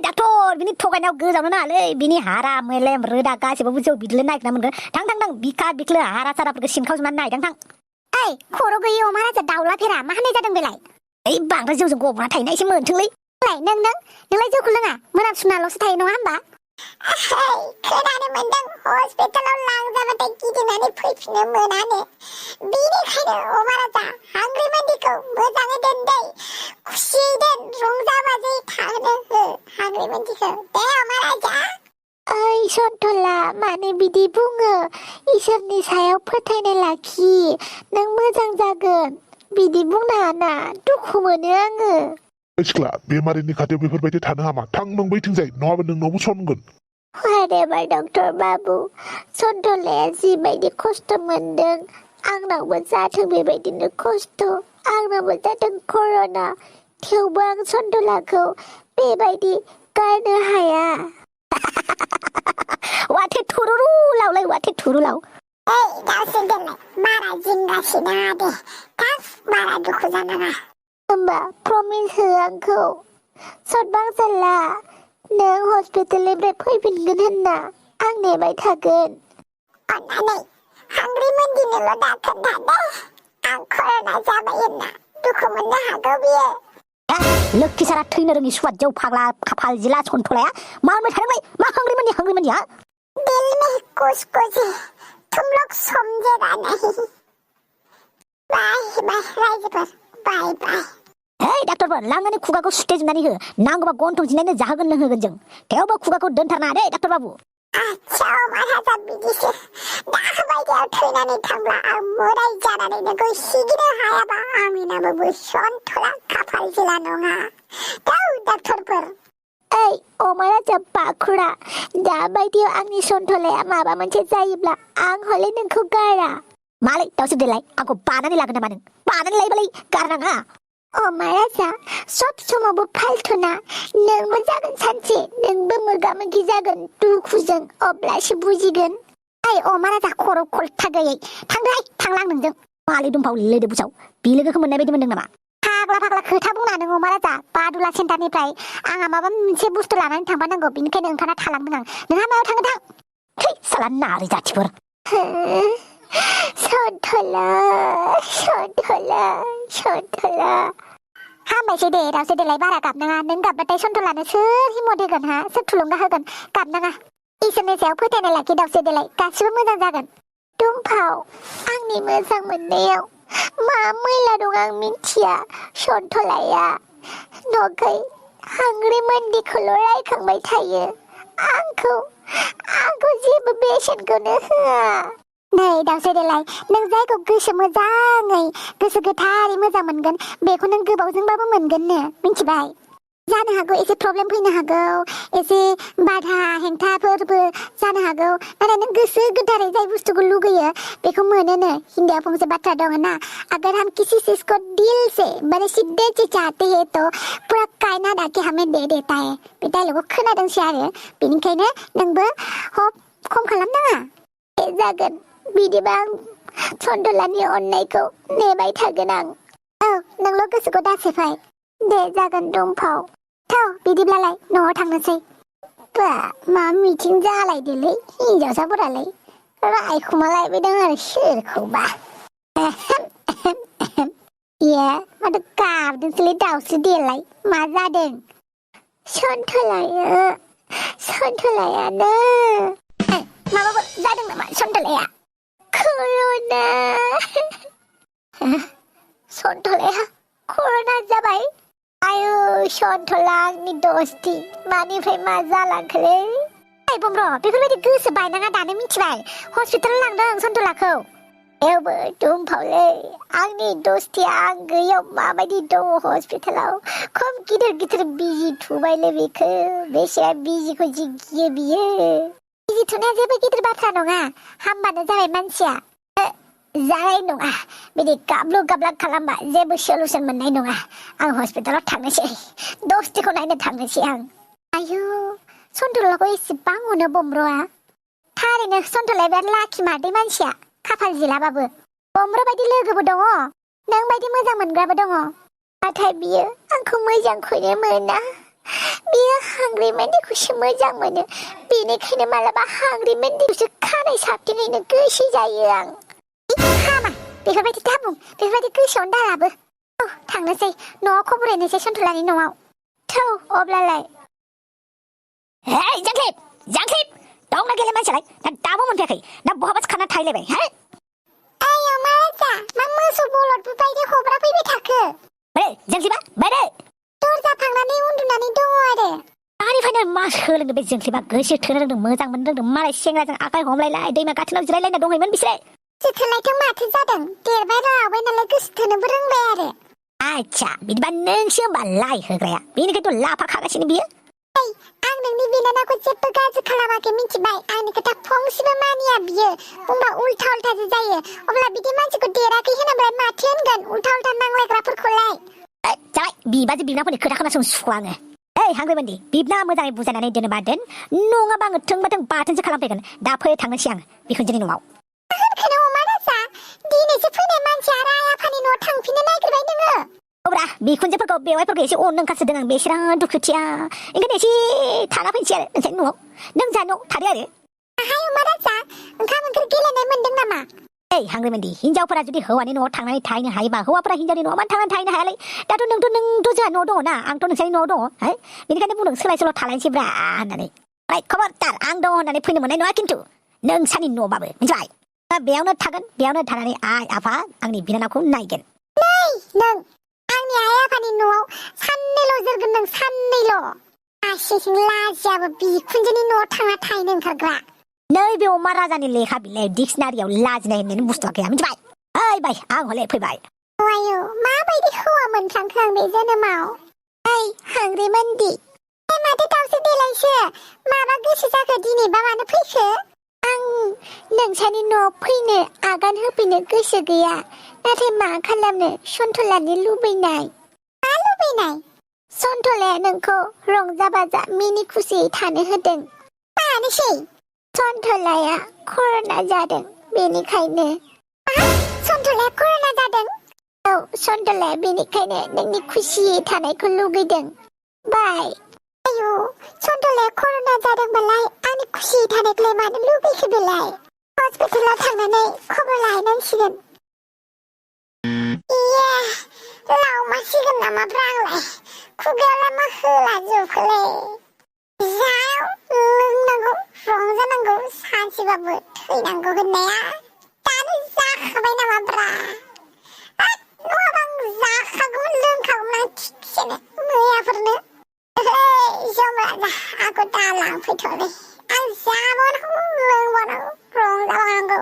doctor बिनि थगायनायाव गोजावनो नाङालै बिनि हारा मेलेम रोदा गासिबो जौ बिदिनो नागिरना मोनगोन थां बिखा बिख्लो हारा साराफोरखौ सिनखावजोबनानै नाय थां खर' गैयि अमा राजा दाउला फेरा मा होननाय जादों बेलाय बांद्राय जौजों गबना थायोना एसे मोनथोंलै नोंलाय जौखौ लोङा मोनामसुनाल'सो थायो नङा होमबा खोनानो मोनदों हस्पिटालाव लांजाबाथाय गिदिंनानै फैफिननो मोनानो बेनिखायनो अमा राजा हांग्रि मानदिखौ मोजाङै दोन दै खुसियै दोन रंजा बाजायै थानो हो हांग्रि मानदिखौ दे अमा राजा ओइ सन्थला मानो बिदि बुङो इसोरनि सायाव फोथायनाय लाखि नों मोजां जागोन बिदि बुंनाङा ना दुखु मोनो आङो सिख्ला बेमारिनि खाथियाव बेफोरबायदि थानो हामा थां नों बैथिंजाय नङाबा नोंनावबो सनगोन हारेबा डक्टर बाबु सन्थलाया जिबायदि खस्थ' मोनदों आंनावबो जाथों बेबायदिनो खस्थ' आंनावबो जाथों कर'ना थेवबो आं सन्थलाखौ बेबायदि गारनो हाया वाथे थुरुरु लावलाय वाथे थुरु लाव दावसो दोनलाय बारा जिंगासिनाङा दे बारा दुखु जानाङा होमबा प्रमिस हो आंखौ सतबांसाला नों हस्पिटालनिफ्राय फैफिनगोन होनना आं नेबाय थागोन अन्नानै हांग्रि मोनदिनोल' दा खोन्थादे आं कर'ना जाबाय होनना दुखु मोननो हागौ बियो लोखि सारा थैनो रोङि सुवाद जौ फाग्ला खाफाल जिला सन्थलाया मा होनबाय थादोंलै मा हांग्रि मोनदि हा दिल में कुछ तुम लोग समझेगा नहीं बाय बाय राइजोफोर बाय बाय डाक्टरफोर लांनानै खुगाखौ सुथेजोबनानै हो नांगौबा गन्थं जिनायनो जाहोगोन लोंहोगोन जों थेवबो खुगाखौ दोनथारनाङा दे डाक्टर बाबु आच्छा महाराजा बिदिसो दाबायदियाव थैनानै थांब्ला आं मोदाय जानानै नोंखौ सिगिनो हायाबा आंनि नामाबो सन्थला खाफाल जिला नङा डाक्टरफोर अमा राजा बाखुरा दाबायदियाव आंनि सन्थलाया माबा मोनसे जायोब्ला आं हले नोंखौ गारा मालै दावसो देलाय आंखौ बानानै लागोन नामा नों बानानै लायोबालाय गारनाङा अमा राजा सब समावबो फालथुना नोंबो जागोन सानसे नोंबो मोगा मोगि जागोन दुखुजों अब्लासो बुजिगोन अमा राजा खर' खलथा गैयै थांलां नोंजों मालै दंफाव लेदो बुसाव बिलोगोखौ मोननाय बायदि मोनदों नामा फाग्ला खोथा बुंना नों अमा राजा बादुला सेन्टारनिफ्राय आंहा माबा मोनसे बुस्थु लानानै थांफानांगौ बेनिखायनो ओंखारना थालांदों आं नोंहा मायाव थांगोन थां साला नारि जाथिफोर सन्थला हामबायसै दे दावसो देलाय बारा गाबनाङा नों गाबबाथाय सन्थलानो सोर हिम्मत होगोन हा सोर थुलुंगा होगोन गाबनाङा इसोरनि सायाव फोथायनाय लाखि दावसो देलाय गासिबो मोजां जागोन दुमफाव आंनि मोजां मोननायाव मा मैला दं आं मिथिया सन्थलाया न'खै हांग्रि मोनदिखौल' रायखांबाय थायो आंखौ जेबो बेसेनखौनो होआ नै दावसो देलाय नों जायखौ गोसो मोजाङै गोसो गोथारै मोजां मोनगोन बेखौ नों गोबावजोंबाबो मोनगोननो मिथिबाय जानो हागौ एसे प्रब्लेम फैनो हागौ एसे बाधा हेंथाफोरबो जानो हागौ नाथाय नों गोसो गोथारै जाय बुस्थुखौ लुगैयो बेखौ मोनोनो हिन्दियाव फंसे बाथ्रा दङ ना अगर हम किसी चीज को दिल से बड़े शिद्दत से चाहते हैं तो पूरा कायनात आके हमें दे देता है बे डायलगखौ खोनादोंसै आरो बेनिखायनो नोंबो खम खालामनाङा जागोन बिदिबा आं सन्थलानि अननायखौ नेबाय थागोन आं नोंल' गोसोखौ दासेफाय दे जागोन दंफाव बिदिब्लालाय न'आव थांनोसै मा मिथिं जालायदोलै हिनजावसाफोरालाय रायखुमालायबायदों आरो सोरखौबा माथो गाबदोंसोलै दावसो देलाय मा जादों सन्थलायानो माबाफोर जादों नामा सन्थलाया कर'ना सन्थलाया कर'ना जाबाय आयु सन्थला आंनि दस्ति मानिफ्राय मा जालांखोलै बुमब्र बेफोरबायदि गोसो बायनाङा दानो मिथिबाय हस्पिटालाव लांदों सन्थलाखौ थेवबो दुमफावलै आंनि दस्तिया आं गैयाव माबायदि दङ हस्पिटालाव खम गिदिर बिजि थुबायलै बेखौ बेसे बिजिखौ जि गियो बियो बिजि थुनाया जेबो गिदिर बाथ्रा नङा हामबानो जाबाय मानसिया जानाय नङा बिदि गाब्लु गाब्ला खालामबा जेबो सलुसन मोननाय नङा आं हस्पिटालाव थांनोसै दस्तिखौ नायनो थांनोसै आं आयु सन्थलाखौ एसेबां अनो बमब्रआ थारैनो सन्थलाया बिराद लाखि मादै मानसिया खाफाल जिलाबाबो बमब्र बायदि लोगोबो दङ नों बायदि मोजां मोनग्राबो दङ नाथाय बियो आंखौ मोजांखौनो मोना बियो हांग्रि मेन्दिखौसो मोजां मोनो बेनिखायनो मालाबा हांग्रि मेन्दिखौसो खानाय साबथिंहैनो गोसो जायो आं हामा बेफोरबायदि दाबुं बेफोरबायदि गोसोआवनो दालाबो औ थांनोसै न'आव खबर हैनोसै सन्थलानि न'आव थौ अब्लालाय हेइ जांख्लिब दंना गैला मानसियालाय ना दाबो मोनफैयाखै ना बहाबासो खाना थाहैलायबाय हे आयौ मा राजा मा मोसौ बलदबो बायदि हब्रा फैबाय थाखो बोरै जांख्लिबा बायदे दरजा फांनानै उन्दुनानै दङ आरो दानिफ्रायनो मा सोलोंदों बे जांख्लिबा गोसो थोनो रोंदों मोजां मोननो रोंदों मालाय सेंग्राजों आखाइ हमलायलाय दैमा गाथोनाव जिरायलायना दंहैयोमोन बिसोरो जोथोनलायथों माथो जादों देरबाय राबाय नालाय गोसो थोनोबो रोंबाय आरो आच्छा बिदिबा नोंसो होमबा लाइ होग्राया बेनिखायनोथ' लाफा खागासिनो बियो आं नोंनि बिनानावखौ जेबो गाज्रि खालामाखै मिथिबाय आंनि खोथा फंसेबो मानिया बियो बुंबा उल्था उल्थासो जायो अब्ला बिदि मानसिखौ देराखै होनोब्ला माथो होनगोन उल्था उल्था नांलायग्राफोरखौलाय जाबाय बिबाजै बिबनाफोरनि खोथा खोनासंनो सुखुवा आङो ओइ हांग्रिमोनदि बिबना मोजाङै बुजायनानै दोनोबा दोन नङाबा आङो थोंबा थों बाथोनसो खालामफैगोन दा फै थांनोसै आं बिखुनजोनि न'आव होनखोनो अमा राजा दिनैसो फैनाय मानसि आरो आइ आफानि न'आव थांफिननो नागिरबाय नोङो औब्रा बिखुनजोफोरखौ बेवाइफोरखौ एसे अननो ओंखारसोदों आं बेसोरा दुखुथिया ओंखायनो एसे थाना फैनोसै आरो नोंसोरनि न'आव नों जा न'आव थादो आरो आहाय अमा राजा ओंखाम ओंख्रि गेलेनाय मोनदों नामा ओइ हांग्रिमोनदि हिनजावफोरा जुदि हौवानि न'आव थांनानै थाहैनो हायोबा हौवाफोरा हिनजावनि न'आव मानो थांनानै थाहैनो हायालै दाथ' नोंथ' जोंहा न'आव दङ ना आंथ' नोंसोरनि न'आव दङ हो बेनिखायनो बुंदों सोलाय सोल' थालायनोसैब्रा होननानै खबरदार आं दङ होननानै फैनो मोननाय नङा खिन्थु नोंसानि न'बाबो मिथिबाय बेयावनो थागोन बेयावनो थानानै आइ आफा आंनि बिनानावखौ नायगोन नों आंनि आइ आफानि न'आव साननैल' जोरगोन नों साननैल' आसिसिं लाजियाबो बिखुनजोनि न'आव थांना थाहैनो ओंखारग्रा नैबे अमा राजानि लेखा बिलाइ डिक्सनारियाव लाजिनाय होननानै बुस्थुआ गैया मिथिबाय ओइ बाय आं हले फैबाय आयौ माबायदि हौवा मोनफ्लांखो आं बे जोनोमाव ओइ हांग्रिमोनदि माथो दावसो देलायसो माबा गोसो जाखो दिनैबा मानो फैखो आं नोंसानि न'आव फैनो आगान होफैनो गोसो गैया नाथाय मा खालामनो सन्थलानि लुबैनाय मा लुबैनाय सन्थलाया नोंखौ रंजा बाजा मिनि खुसियै थानो होदों मानोसै सन्थलाया कर'ना जादों बेनिखायनो सन्थलाया कर'ना जादों औ सन्थलाया बेनिखायनो नोंनि खुसियै थानायखौ लुगैदों बाय आयु सन्थलाया कर'ना जादोंबालाय आंनि खुसियै थानायखौलाय मानो लुगैखो बेलाय हस्पिटालाव थांनानै खबर लाहैनांसिगोन इये लावमासिगोन नामाब्रा आंलाय खुगायावलाय मा होला जौखौलाय जायाव लोंनांगौ रंजानांगौ सानसेबाबो थैनांगौ होननाया दानो जाखाबाय नामाब्रा नङाबा आं जाखागौमोन लोंखागौमोन आं थिगसेनो मैयाफोरनो जमराजा आंखौ दा लांफैथ'लै आं जाबावनांगौ लोंबावनांगौ रंजाबावनांगौ